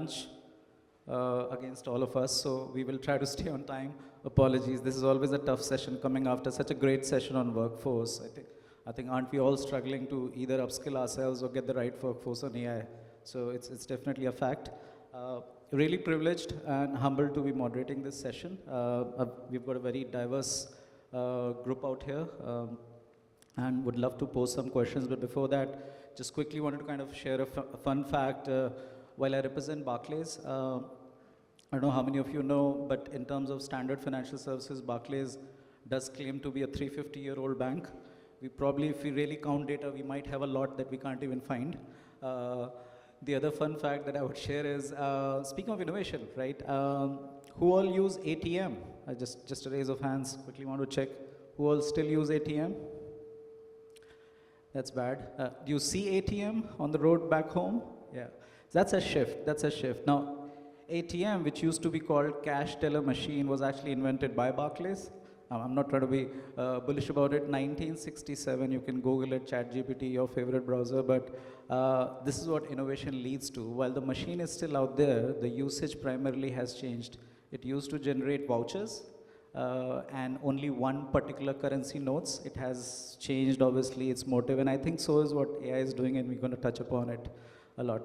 lunch against all of us, so we will try to stay on time. Apologies, this is always a tough session coming after such a great session on workforce. I think aren't we all struggling to either upskill ourselves or get the right workforce on AI? So it's definitely a fact. Really privileged and humbled to be moderating this session. We've got a very diverse group out here and would love to pose some questions. But before that, just quickly wanted to kind of share a fun fact. While I represent Barclays, I don't know how many of you know, but in terms of standard financial services, Barclays does claim to be a 350-year-old bank. We probably, if we really count data, we might have a lot that we can't even find. The other fun fact that I would share is, speaking of innovation, right? Who all use ATM? Just a raise of hands, quickly want to check. Who all still use ATM? That's bad. Do you see ATM on the road back home? Yeah, that's a shift, that's a shift. Now, ATM, which used to be called cash teller machine, was actually invented by Barclays. I'm not trying to be bullish about it. 1967, you can Google it, ChatGPT, your favorite browser, but this is what innovation leads to. While the machine is still out there, the usage primarily has changed. It used to generate vouchers and only one particular currency notes. It has changed, obviously, its motive, and I think so is what AI is doing, and we're going to touch upon it a lot.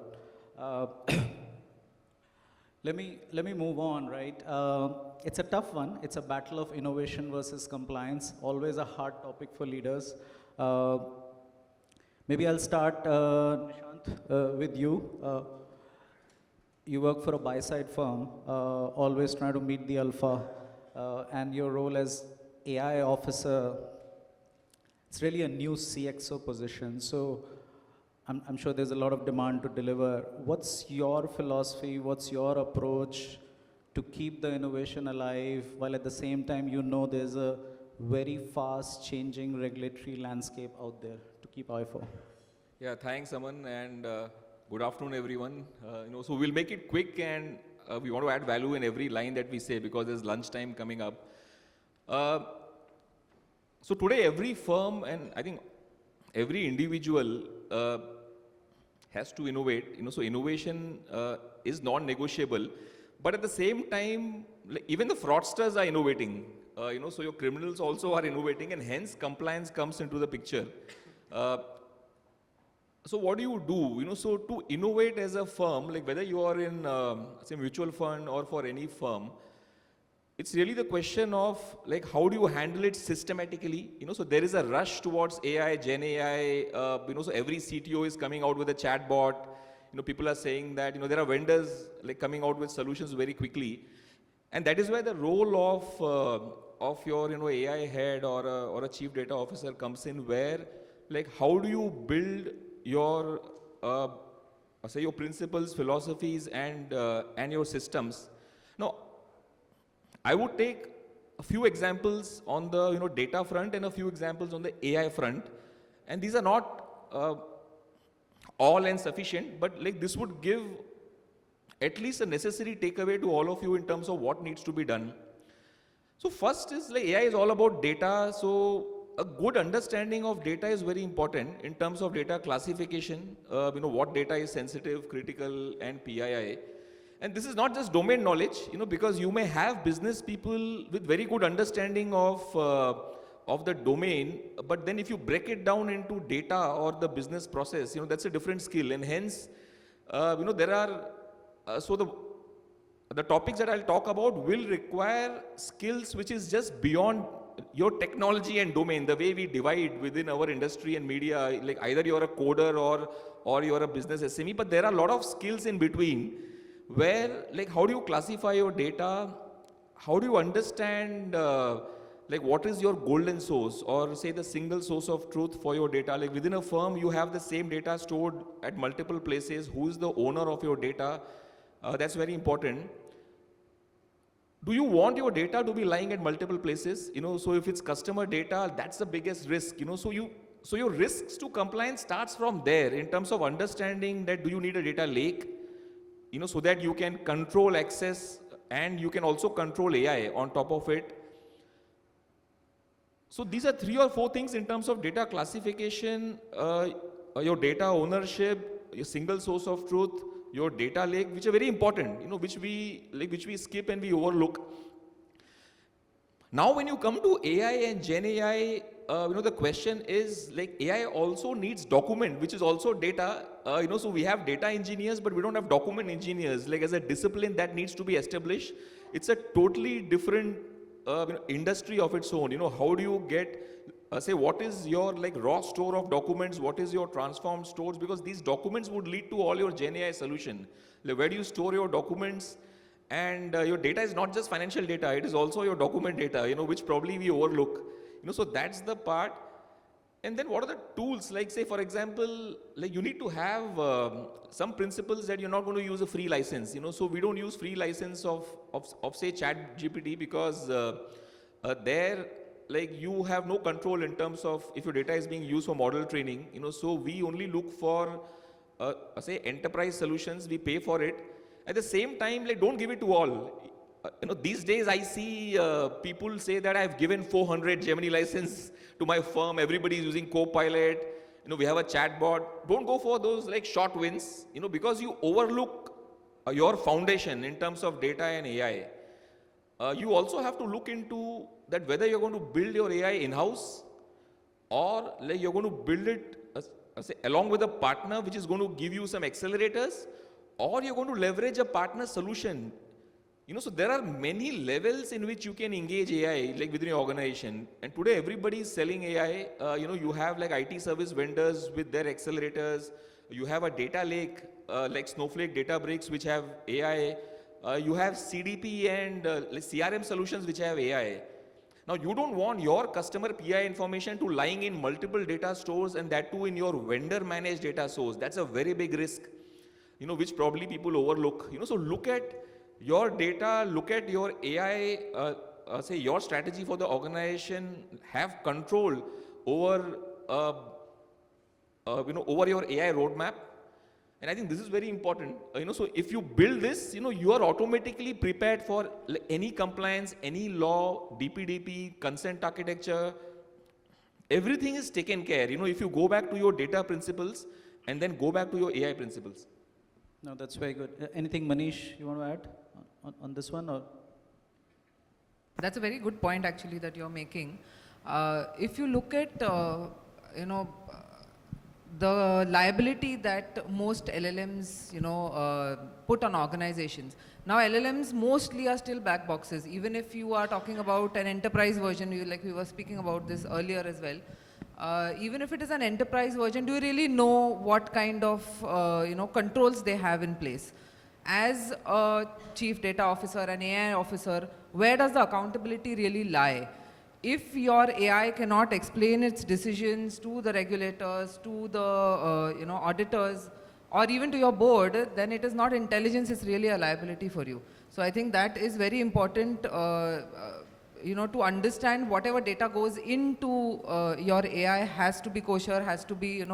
Let me move on, right? It's a tough one. It's a battle of innovation versus compliance, always a hard topic for leaders. Maybe I'll start, Nishant, with you. You work for a buy-side firm, always trying to meet the alpha, and your role as AI officer, it's really a new CXO position. So I'm sure there's a lot of demand to deliver. What's your philosophy? What's your approach to keep the innovation alive, while at the same time you know there's a very fast changing regulatory landscape out there to keep eye for? Yeah, thanks, Aman, and good afternoon, everyone. So we'll make it quick, and we want to add value in every line that we say because there's lunchtime coming up. So today, every firm and I think every individual has to innovate. So innovation is non-negotiable. But at the same time, even the fraudsters are innovating. So your criminals also are innovating, and hence compliance comes into the picture. So what do you do? So to innovate as a firm, like whether you are in say mutual fund or for any firm, it's really the question of like how do you handle it systematically? So there is a rush towards AI, Gen AI. So every CTO is coming out with a chatbot. People are saying that there are vendors like coming out with solutions very quickly, and that is where the role of your AI head or a chief data officer comes in. Where like how do you build your say your principles, philosophies, and your systems? Now, I would take a few examples on the data front and a few examples on the AI front, and these are not all and sufficient, but like this would give at least a necessary takeaway to all of you in terms of what needs to be done. So first is like AI is all about data, so a good understanding of data is very important in terms of data classification, what data is sensitive, critical, and PII. And this is not just domain knowledge, because you may have business people with very good understanding of the domain, but then if you break it down into data or the business process, that's a different skill. And hence, there are, so the topics that I'll talk about will require skills which is just beyond your technology and domain, the way we divide within our industry and media, like either you're a coder or you're a business SME, but there are a lot of skills in between where like how do you classify your data, how do you understand like what is your golden source or say the single source of truth for your data. Like within a firm you have the same data stored at multiple places, who is the owner of your data, that's very important. Do you want your data to be lying at multiple places? So if it's customer data, that's the biggest risk. So your risks to compliance starts from there in terms of understanding that do you need a data lake, so that you can control access and you can also control AI on top of it. So these are 3 or 4 things in terms of data classification, your data ownership, your single source of truth, your data lake, which are very important, which we skip and we overlook. Now, when you come to AI and Gen AI, the question is like AI also needs document, which is also data. So we have data engineers, but we don't have document engineers. Like as a discipline that needs to be established, it's a totally different industry of its own. How do you get, say, what is your like raw store of documents? What is your transformed stores? Because these documents would lead to all your Gen AI solution. Like where do you store your documents? And your data is not just financial data, it is also your document data, which probably we overlook. So that's the part. And then what are the tools? Like say, for example, like you need to have some principles that you're not going to use a free license. So we don't use free license of say Chat GPT because there, like you have no control in terms of if your data is being used for model training. So we only look for say enterprise solutions. We pay for it. At the same time, like don't give it to all. These days I see people say that I've given 400 Gemini license to my firm. Everybody is using Copilot. We have a chatbot. Don't go for those like short wins. Because you overlook your foundation in terms of data and AI. You also have to look into that whether you're going to build your AI in-house or like you're going to build it say, along with a partner which is going to give you some accelerators, or you're going to leverage a partner solution. So there are many levels in which you can engage AI like within your organization. And today everybody is selling AI. You have like IT service vendors with their accelerators. You have a data lake like Snowflake, Databricks, which have AI. You have CDP and like CRM solutions which have AI. Now you don't want your customer PI information to lying in multiple data stores, and that too in your vendor managed data source. That's a very big risk, which probably people overlook. So look at your data, look at your AI, say your strategy for the organization, have control over, over your AI roadmap. And I think this is very important. So if you build this, you are automatically prepared for any compliance, any law, DPDP, consent architecture. Everything is taken care. If you go back to your data principles and then go back to your AI principles. No, that's very good. Anything, Manish, you want to add on this one? Or? That's a very good point actually that you're making. If you look at, the liability that most LLMs, put on organizations. Now LLMs mostly are still black boxes. Even if you are talking about an enterprise version, like we were speaking about this earlier as well. Even if it is an enterprise version, do you really know what kind of controls they have in place? As a chief data officer, an AI officer, where does the accountability really lie? If your AI cannot explain its decisions to the regulators, to the auditors, or even to your board, then it is not intelligence, it's really a liability for you. So I think that is very important, to understand whatever data goes into your AI has to be kosher, has to be,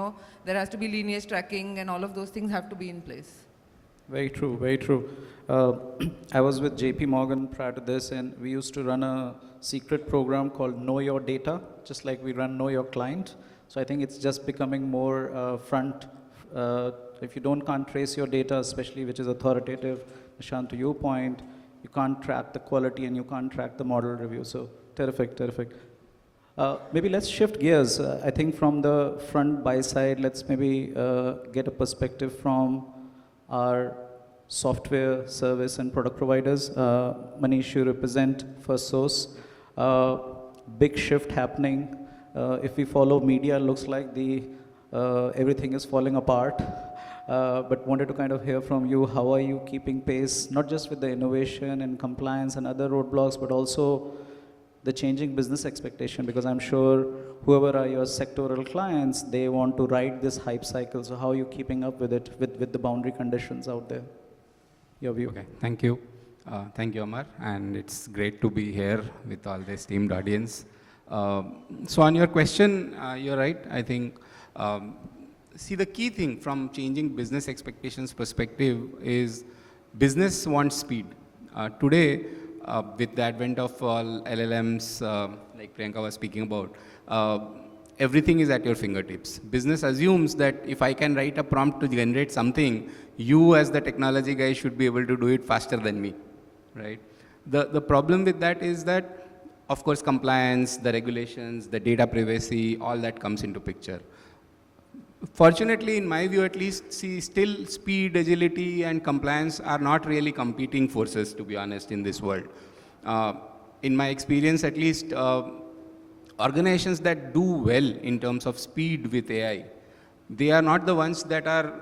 there has to be lineage tracking, and all of those things have to be in place. Very true, very true. I was with JP Morgan prior to this, and we used to run a secret program called Know Your Data, just like we run Know Your Client. So I think it's just becoming more front. If you can't trace your data, especially which is authoritative, Nishant, to your point, you can't track the quality and you can't track the model review. So terrific, terrific. Maybe let's shift gears. I think from the front buy side, let's maybe get a perspective from our software, service, and product providers. Manish, you represent Firstsource. Big shift happening. If we follow media, looks like everything is falling apart. But wanted to kind of hear from you, how are you keeping pace, not just with the innovation and compliance and other roadblocks, but also the changing business expectation, because I'm sure whoever are your sectoral clients, they want to ride this hype cycle. So how are you keeping up with it, with the boundary conditions out there? Your view. Okay, thank you. Thank you, Amar. And it's great to be here with all the esteemed audience. So on your question, you're right. I think, see, the key thing from changing business expectations perspective is business wants speed. Today, with the advent of all LLMs, like Priyanka was speaking about, everything is at your fingertips. Business assumes that if I can write a prompt to generate something, you as the technology guy should be able to do it faster than me, right? The problem with that is that, of course, compliance, the regulations, the data privacy, all that comes into picture. Fortunately, in my view at least, see, still speed, agility, and compliance are not really competing forces, to be honest, in this world. In my experience, at least, organizations that do well in terms of speed with AI, they are not the ones that are,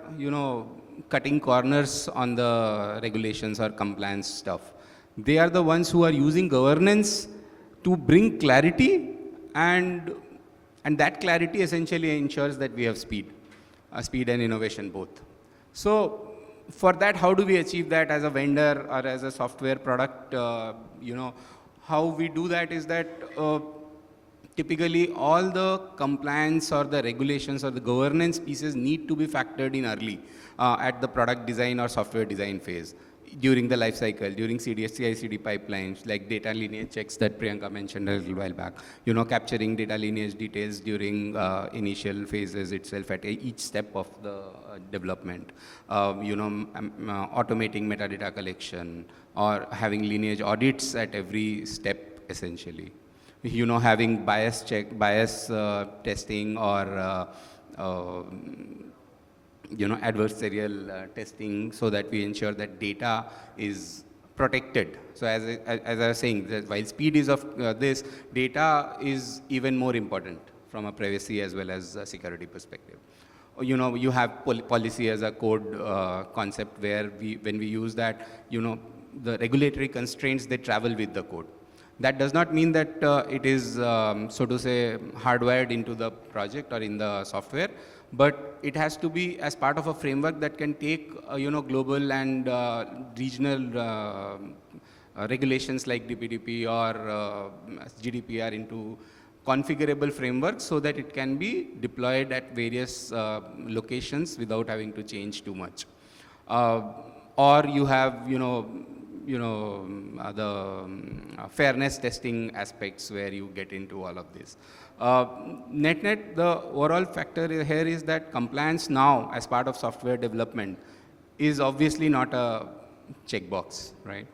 cutting corners on the regulations or compliance stuff. They are the ones who are using governance to bring clarity, and that clarity essentially ensures that we have speed and innovation both. So for that, how do we achieve that as a vendor or as a software product? How we do that is that typically all the compliance or the regulations or the governance pieces need to be factored in early at the product design or software design phase, during the life cycle, during CI/CD pipelines, like data lineage checks that Priyanka mentioned a little while back. Capturing data lineage details during initial phases itself at each step of the development. Automating metadata collection, or having lineage audits at every step, essentially. Having bias testing, or adversarial testing, so that we ensure that data is protected. So as I was saying, that while speed is of this, data is even more important from a privacy as well as a security perspective. You have policy as a code concept, where when we use that, the regulatory constraints, they travel with the code. That does not mean that it is, so to say, hardwired into the project or in the software, but it has to be as part of a framework that can take, global and regional regulations like DPDP or GDPR into configurable frameworks, so that it can be deployed at various locations without having to change too much. Or you have, the fairness testing aspects, where you get into all of this. Net, the overall factor here is that compliance now, as part of software development, is obviously not a checkbox, right?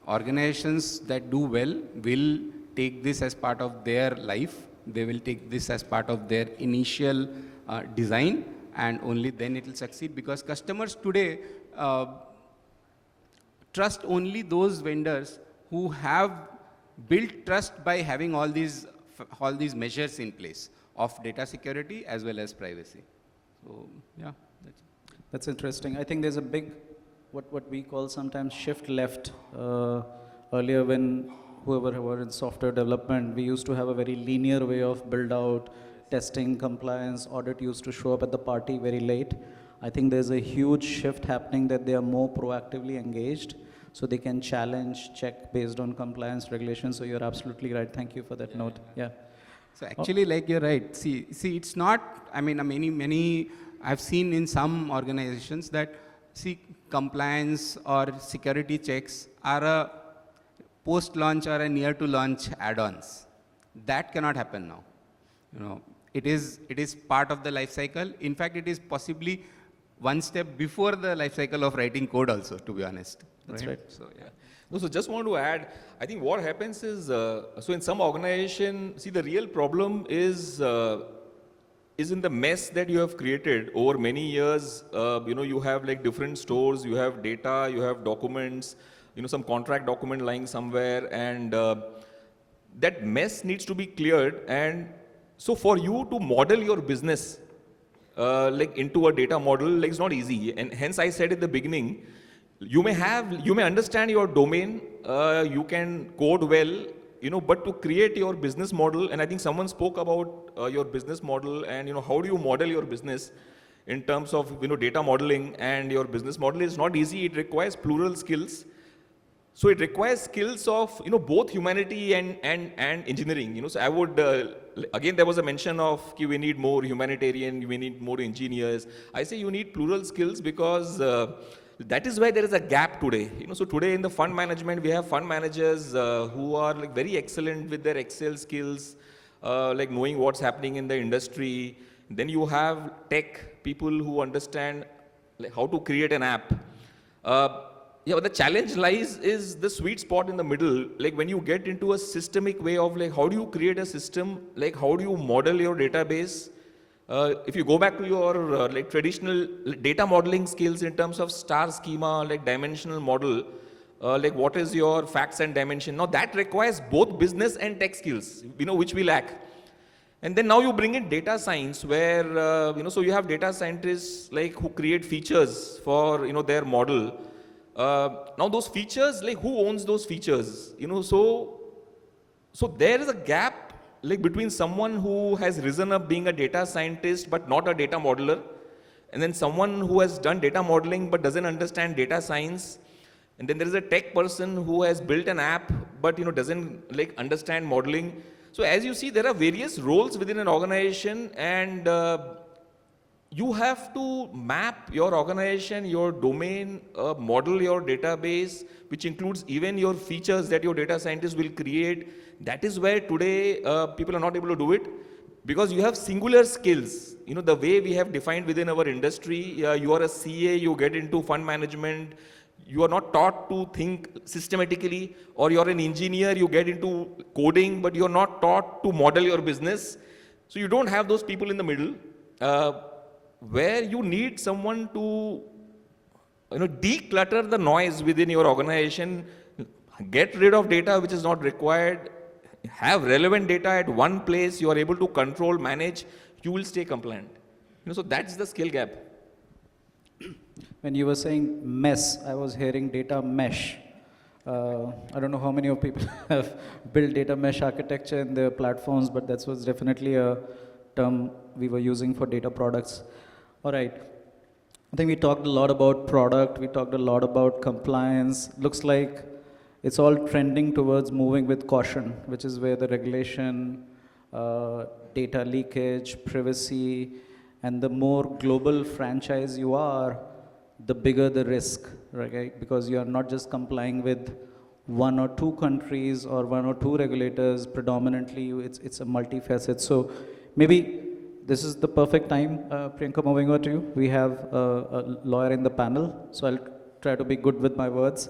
Organizations that do well will take this as part of their life. They will take this as part of their initial design, and only then it will succeed, because customers today trust only those vendors who have built trust by having all these measures in place of data security as well as privacy. So yeah, that's it. That's interesting. I think there's a big, what we call sometimes shift left. Earlier, when whoever were in software development, we used to have a very linear way of build out, testing, compliance, audit used to show up at the party very late. I think there's a huge shift happening, that they are more proactively engaged, so they can challenge, check based on compliance regulations. So you're absolutely right. Thank you for that note. Yeah. So actually, like, you're right. See, it's not, I mean, many, I've seen in some organizations that, see, compliance or security checks are a post-launch or a near-to-launch add-ons. That cannot happen now. It is part of the life cycle. In fact, it is possibly one step before the life cycle of writing code also, to be honest. That's right. So yeah. No, so just want to add, I think what happens is, so in some organization, see, the real problem is in the mess that you have created over many years. You have like different stores, you have data, you have documents, some contract document lying somewhere, and that mess needs to be cleared. And so for you to model your business like into a data model, like, it's not easy. And hence I said at the beginning, you may understand your domain, you can code well, but to create your business model, and I think someone spoke about your business model, and how do you model your business in terms of data modeling, and your business model is not easy. It requires plural skills. So it requires skills of both humanity and engineering. So I would again, there was a mention of we need more humanitarian, we need more engineers. I say you need plural skills, because that is why there is a gap today. So today in the fund management, we have fund managers who are like very excellent with their Excel skills, like knowing what's happening in the industry. Then you have tech people who understand like how to create an app. Yeah, but the challenge lies is the sweet spot in the middle. Like when you get into a systemic way of like how do you create a system, like how do you model your database. If you go back to your like traditional data modeling skills in terms of star schema, like dimensional model, like what is your facts and dimension. Now that requires both business and tech skills, which we lack. And then now you bring in data science where, so you have data scientists like who create features for, their model. Now those features, like who owns those features? So there is a gap like between someone who has risen up being a data scientist but not a data modeler, and then someone who has done data modeling but doesn't understand data science. And then there is a tech person who has built an app but doesn't like understand modeling. So as you see, there are various roles within an organization, and you have to map your organization, your domain, model your database, which includes even your features that your data scientists will create. That is where today people are not able to do it, because you have singular skills. The way we have defined within our industry, you are a CA, you get into fund management, you are not taught to think systematically, or you're an engineer, you get into coding, but you're not taught to model your business. So you don't have those people in the middle, where you need someone to declutter the noise within your organization, get rid of data which is not required, have relevant data at one place, you are able to control, manage, you will stay compliant. So that's the skill gap. When you were saying mess, I was hearing data mesh. I don't know how many of people have built data mesh architecture in their platforms, but that was definitely a term we were using for data products. All right. I think we talked a lot about product. We talked a lot about compliance. Looks like it's all trending towards moving with caution, which is where the regulation, data leakage, privacy, and the more global franchise you are, the bigger the risk, right? Because you are not just complying with one or two countries or one or two regulators. Predominantly, it's a multifaceted. So maybe this is the perfect time, Priyanka, moving over to you. We have a lawyer in the panel, so I'll try to be good with my words.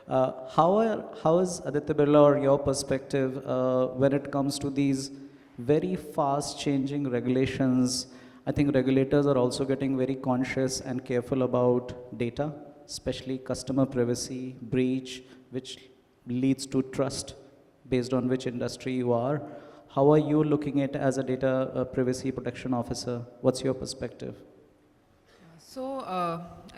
How is Aditya Birla, or your perspective, when it comes to these very fast changing regulations? I think regulators are also getting very conscious and careful about data, especially customer privacy, breach, which leads to trust based on which industry you are. How are you looking at as a data privacy protection officer? What's your perspective? So,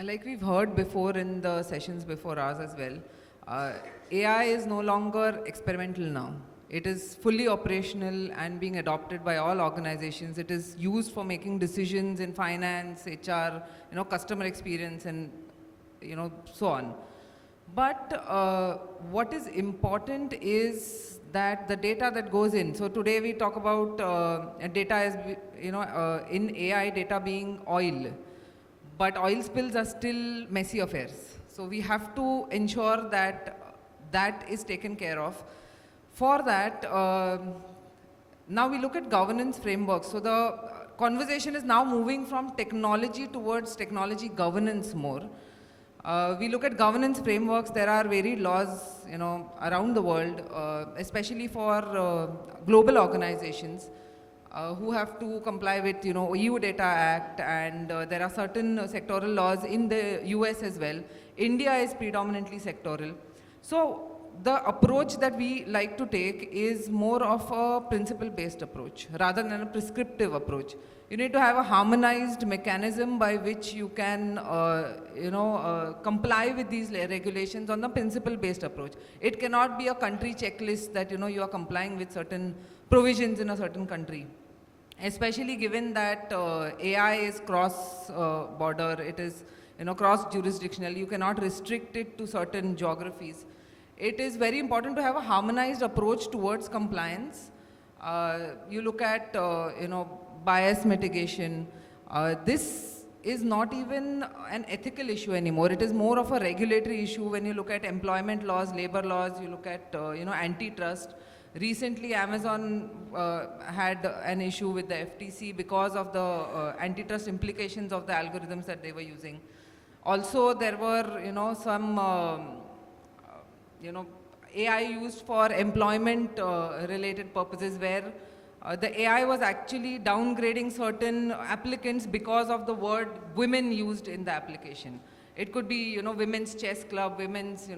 like we've heard before in the sessions before ours as well, AI is no longer experimental now. It is fully operational and being adopted by all organizations. It is used for making decisions in finance, HR, customer experience, and so on. But what is important is that the data that goes in. So today we talk about data as in AI data being oil, but oil spills are still messy affairs. So we have to ensure that that is taken care of. For that, now we look at governance frameworks. So the conversation is now moving from technology towards technology governance more. We look at governance frameworks. There are varied laws, around the world, especially for global organizations who have to comply with, EU Data Act, and there are certain sectoral laws in the US as well. India is predominantly sectoral. So the approach that we like to take is more of a principle-based approach rather than a prescriptive approach. You need to have a harmonized mechanism by which you can, comply with these regulations on the principle-based approach. It cannot be a country checklist that, you are complying with certain provisions in a certain country. Especially given that AI is cross-border, it is, cross-jurisdictional. You cannot restrict it to certain geographies. It is very important to have a harmonized approach towards compliance. You look at, bias mitigation. This is not even an ethical issue anymore. It is more of a regulatory issue when you look at employment laws, labor laws, you look at, antitrust. Recently, Amazon had an issue with the FTC because of the antitrust implications of the algorithms that they were using. Also, there were, some, AI used for employment related purposes where the AI was actually downgrading certain applicants because of the word women used in the application. It could be, women's chess club, women's,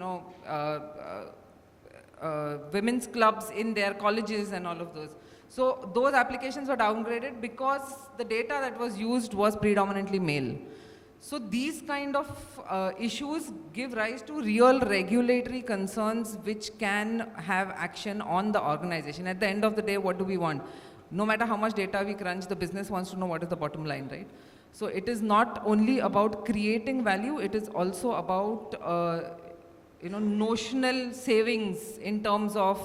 women's clubs in their colleges and all of those. So those applications were downgraded because the data that was used was predominantly male. So these kind of issues give rise to real regulatory concerns which can have action on the organization. At the end of the day, what do we want? No matter how much data we crunch, the business wants to know what is the bottom line, right? So it is not only about creating value, it is also about notional savings in terms of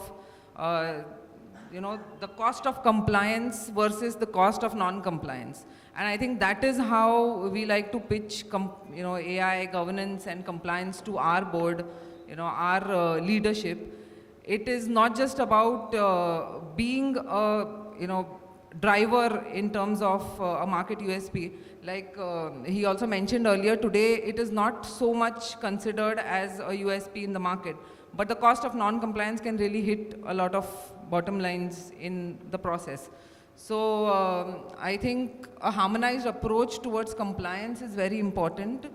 the cost of compliance versus the cost of non-compliance. And I think that is how we like to pitch AI governance and compliance to our board, our leadership. It is not just about being a driver in terms of a market USP. Like he also mentioned earlier, today it is not so much considered as a USP in the market, but the cost of non-compliance can really hit a lot of bottom lines in the process. So I think a harmonized approach towards compliance is very important,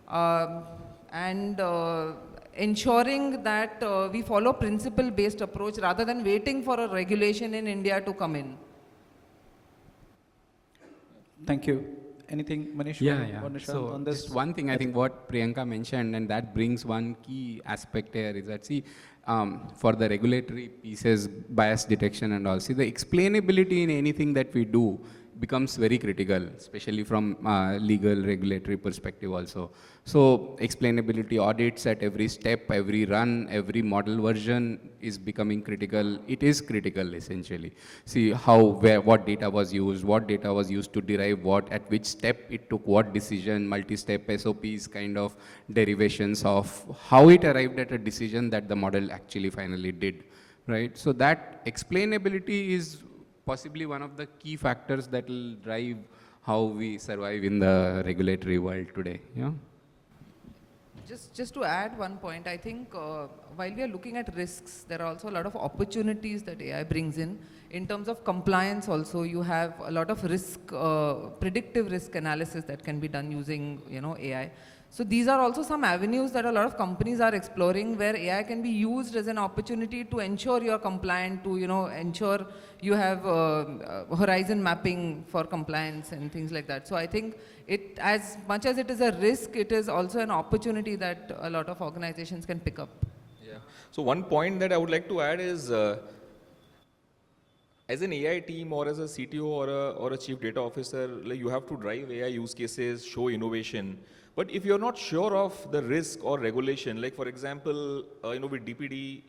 and ensuring that we follow principle-based approach rather than waiting for a regulation in India to come in. Thank you. Anything, Manish, or Nishant So on this? just one thing, I think what Priyanka mentioned, and that brings one key aspect here is that, see, for the regulatory pieces, bias detection and all, see, the explainability in anything that we do becomes very critical, especially from legal regulatory perspective also. So explainability audits at every step, every run, every model version is becoming critical. It is critical essentially. See how, where, what data was used to derive what, at which step it took what decision, multi-step SOPs, kind of derivations of how it arrived at a decision that the model actually finally did, right? So that explainability is possibly one of the key factors that will drive how we survive in the regulatory world today. Yeah. Just to add one point, I think while we are looking at risks, there are also a lot of opportunities that AI brings in. In terms of compliance also, you have a lot of risk, predictive risk analysis that can be done using AI. So these are also some avenues that a lot of companies are exploring where AI can be used as an opportunity to ensure you're compliant, to ensure you have horizon mapping for compliance and things like that. So I think it, as much as it is a risk, it is also an opportunity that a lot of organizations can pick up. Yeah. So one point that I would like to add is, as an AI team or as a CTO or a chief data officer, like you have to drive AI use cases, show innovation. But if you're not sure of the risk or regulation, like for example, with DPD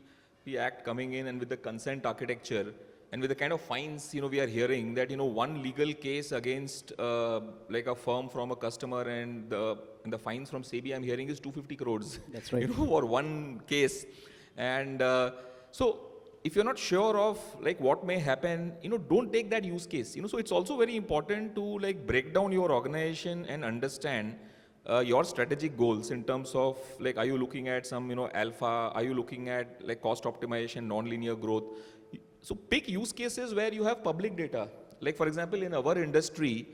Act coming in and with the consent architecture and with the kind of fines, we are hearing that, one legal case against like a firm from a customer and the fines from SEBI I'm hearing is 250 crores. That's right. For one case. And so if you're not sure of like what may happen, don't take that use case. So it's also very important to like break down your organization and understand your strategic goals in terms of like, are you looking at some, alpha? Are you looking at like cost optimization, non-linear growth? So pick use cases where you have public data. Like for example, in our industry,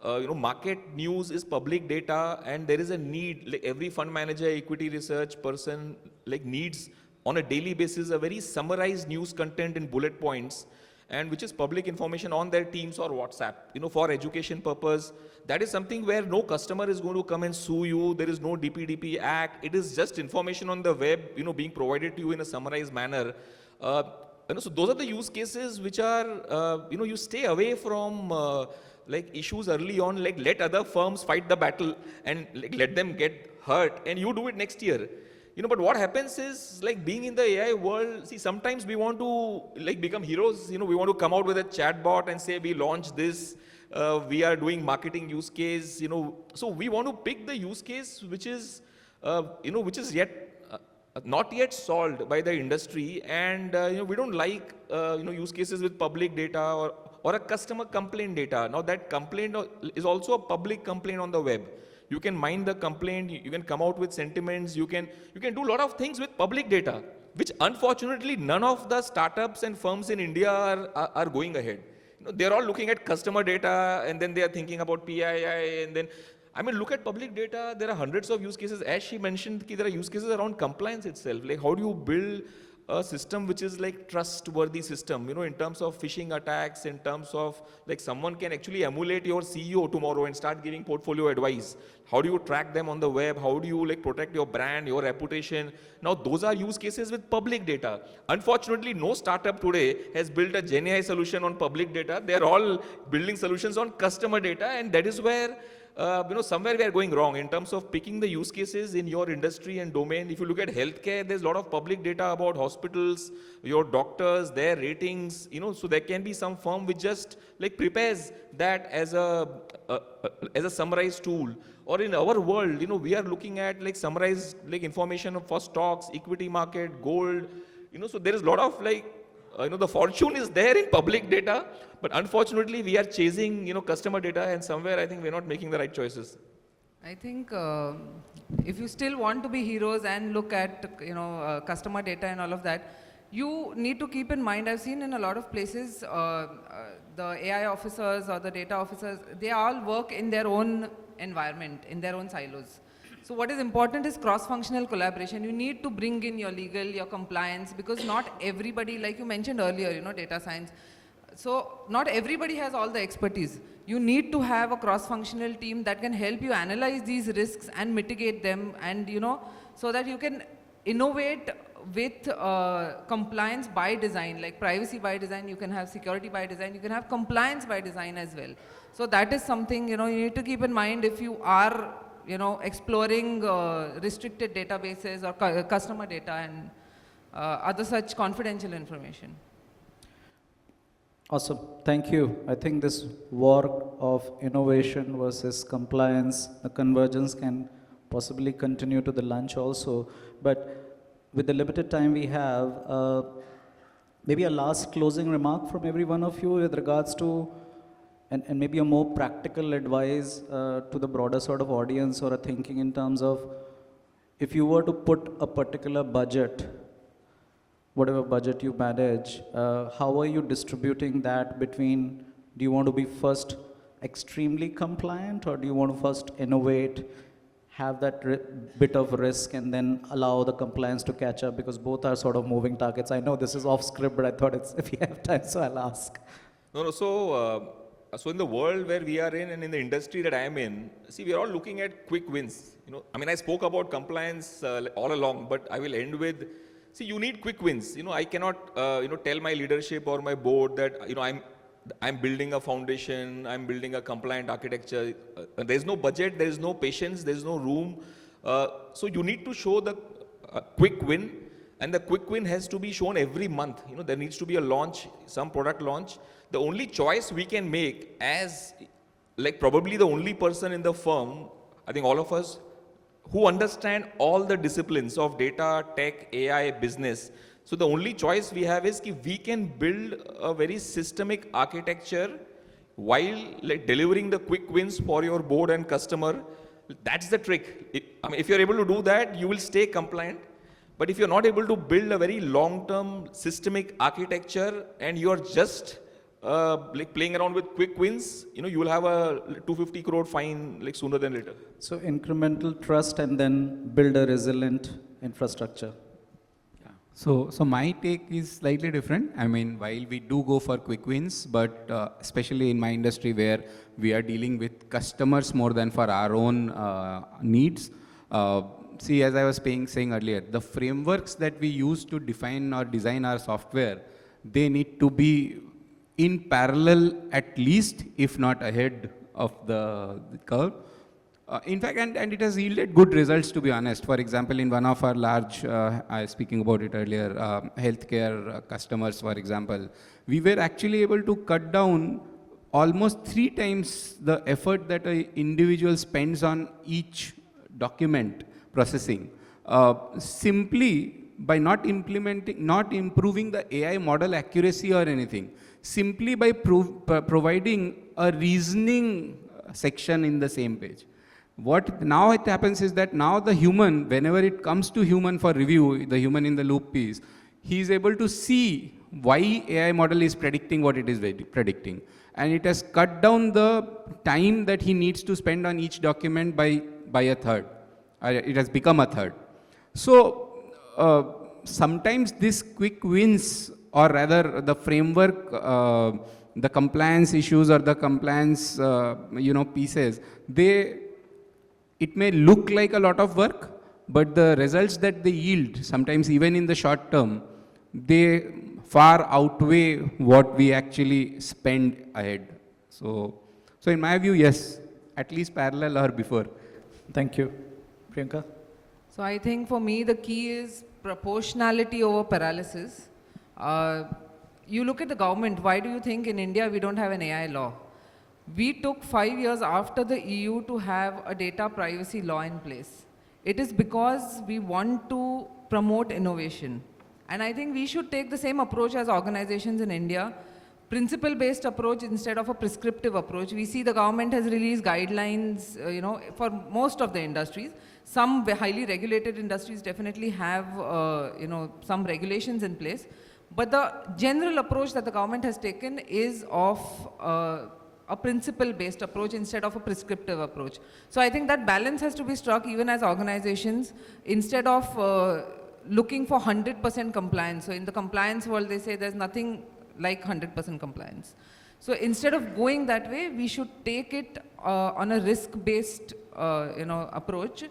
market news is public data, and there is a need, like every fund manager, equity research person like needs on a daily basis a very summarized news content in bullet points, and which is public information on their Teams or WhatsApp, for education purpose. That is something where no customer is going to come and sue you. There is no DPDP Act. It is just information on the web, being provided to you in a summarized manner. So those are the use cases which are, you stay away from like issues early on, like let other firms fight the battle and like, let them get hurt and you do it next year. But what happens is, like being in the AI world, see, sometimes we want to like become heroes, we want to come out with a chatbot and say, we launched this, we are doing marketing use case, so we want to pick the use case which is, which is yet not yet solved by the industry, and we don't like use cases with public data or a customer complaint data. Now that complaint is also a public complaint on the web. You can mine the complaint, you can come out with sentiments, you can do a lot of things with public data, which unfortunately none of the startups and firms in India are going ahead. They're all looking at customer data, and then they are thinking about PII, and then, I mean, look at public data. There are hundreds of use cases. As she mentioned, there are use cases around compliance itself. Like, how do you build a system which is like trustworthy system, in terms of phishing attacks, in terms of like someone can actually emulate your CEO tomorrow and start giving portfolio advice. How do you track them on the web? How do you like protect your brand, your reputation? Now those are use cases with public data. Unfortunately, no startup today has built a GenAI solution on public data. They're all building solutions on customer data, and that is where somewhere we are going wrong in terms of picking the use cases in your industry and domain. If you look at healthcare, there's a lot of public data about hospitals, your doctors, their ratings, so there can be some firm which just like prepares that as a summarized tool. Or in our world, we are looking at like summarized like information for stocks, equity market, gold, so there is a lot of like, the fortune is there in public data, but unfortunately we are chasing, customer data, and somewhere I think we're not making the right choices. I think if you still want to be heroes and look at, customer data and all of that, you need to keep in mind, I've seen in a lot of places, the AI officers or the data officers, they all work in their own environment, in their own silos. So what is important is cross-functional collaboration. You need to bring in your legal, your compliance, because not everybody, like you mentioned earlier, data science. So not everybody has all the expertise. You need to have a cross-functional team that can help you analyze these risks and mitigate them, and so that you can innovate with compliance by design, like privacy by design. You can have security by design. You can have compliance by design as well. So that is something you need to keep in mind if you are exploring restricted databases or customer data and other such confidential information. Awesome, thank you. I think this war of innovation versus compliance, the convergence can possibly continue to the lunch also. But with the limited time we have, maybe a last closing remark from every one of you with regards to and maybe a more practical advice to the broader sort of audience, or a thinking in terms of if you were to put a particular budget, whatever budget you manage, how are you distributing that between, do you want to be first extremely compliant, or do you want to first innovate, have that bit of risk, and then allow the compliance to catch up, because both are sort of moving targets. I know this is off script, but I thought if you have time, so I'll ask. No, so in the world where we are in and in the industry that I am in, see, we are all looking at quick wins. I spoke about compliance all along, but I will end with, see, you need quick wins. I cannot, tell my leadership or my board that, I'm building a foundation, I'm building a compliant architecture. There's no budget, there's no patience, there's no room. So you need to show the quick win, and the quick win has to be shown every month. There needs to be a launch, some product launch. The only choice we can make as, like, probably the only person in the firm, I think all of us, who understand all the disciplines of data, tech, AI, business. So the only choice we have is we can build a very systemic architecture while like delivering the quick wins for your board and customer. That's the trick. If you're able to do that, you will stay compliant. But if you're not able to build a very long-term systemic architecture and you're just like playing around with quick wins, you will have a 250 crore fine like sooner than later. So incremental trust and then build a resilient infrastructure. Yeah. So my take is slightly different. While we do go for quick wins, but especially in my industry where we are dealing with customers more than for our own needs. See, as I was saying earlier, the frameworks that we use to define or design our software, they need to be in parallel at least, if not ahead of the curve. In fact, and it has yielded good results, to be honest. For example, in one of our large, I was speaking about it earlier, healthcare customers, for example, we were actually able to cut down almost 3 times the effort that an individual spends on each document processing simply by not improving the AI model accuracy or anything, simply by providing a reasoning section in the same page. What now it happens is that now the human, whenever it comes to human for review, the human in the loop piece, he is able to see why AI model is predicting what it is predicting. And it has cut down the time that he needs to spend on each document by a third. It has become a third. So sometimes these quick wins, or rather the framework, the compliance issues or the compliance pieces, it may look like a lot of work, but the results that they yield, sometimes even in the short term, they far outweigh what we actually spend ahead. So in my view, yes, at least parallel or before. Thank you. Priyanka? So I think for me, the key is proportionality over paralysis. You look at the government, why do you think in India we don't have an AI law? We took 5 years after the EU to have a data privacy law in place. It is because we want to promote innovation. And I think we should take the same approach as organizations in India, principle-based approach instead of a prescriptive approach. We see the government has released guidelines, for most of the industries. Some highly regulated industries definitely have, some regulations in place. But the general approach that the government has taken is of a principle-based approach instead of a prescriptive approach. So I think that balance has to be struck even as organizations, instead of looking for 100% compliance. So in the compliance world, they say there's nothing like 100% compliance. So instead of going that way, we should take it on a risk-based approach,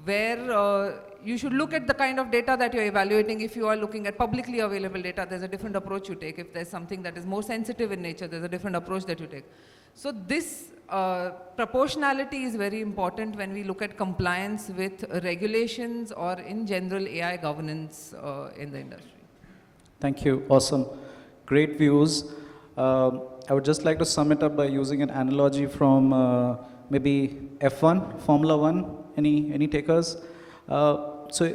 where you should look at the kind of data that you're evaluating. If you are looking at publicly available data, there's a different approach you take. If there's something that is more sensitive in nature, there's a different approach that you take. So this proportionality is very important when we look at compliance with regulations or in general AI governance in the industry. Thank you. Awesome. Great views. I would just like to sum it up by using an analogy from maybe F1, Formula One. Any takers? So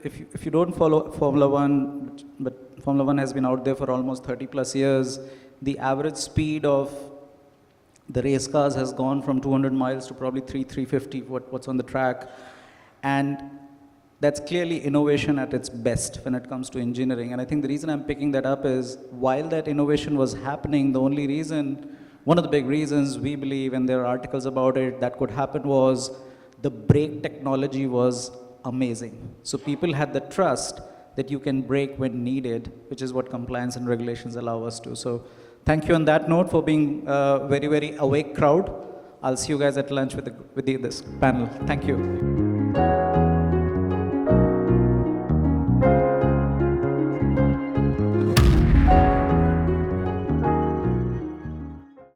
if you don't follow Formula One, but Formula One has been out there for almost 30 plus years, the average speed of the race cars has gone from 200 miles to probably 350, what's on the track. And that's clearly innovation at its best when it comes to engineering. And I think the reason I'm picking that up is, while that innovation was happening, the only reason, one of the big reasons we believe, and there are articles about it, that could happen was the brake technology was amazing. So people had the trust that you can brake when needed, which is what compliance and regulations allow us to. So thank you on that note for being a very, very awake crowd. I'll see you guys at lunch with this panel. Thank you.